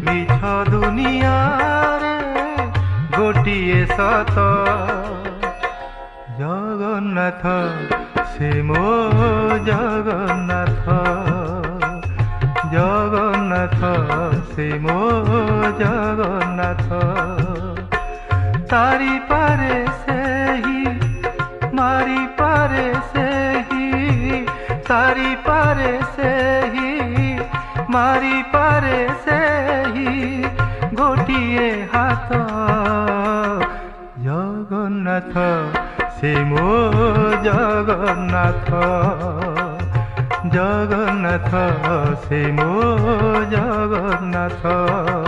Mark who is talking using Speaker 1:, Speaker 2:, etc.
Speaker 1: मिछ दुनिया रे गोटिए सत जगन्नाथ से मो जगन्नाथ जगन्नाथ से मो जगन्नाथ तारी पारे से ही मारी पारे से ही तारी पारे से ही मारी पारे से ही गोटिए हाथ जगन्नाथ से मो जगन्नाथ जगन्नाथ से मो जगन्नाथ।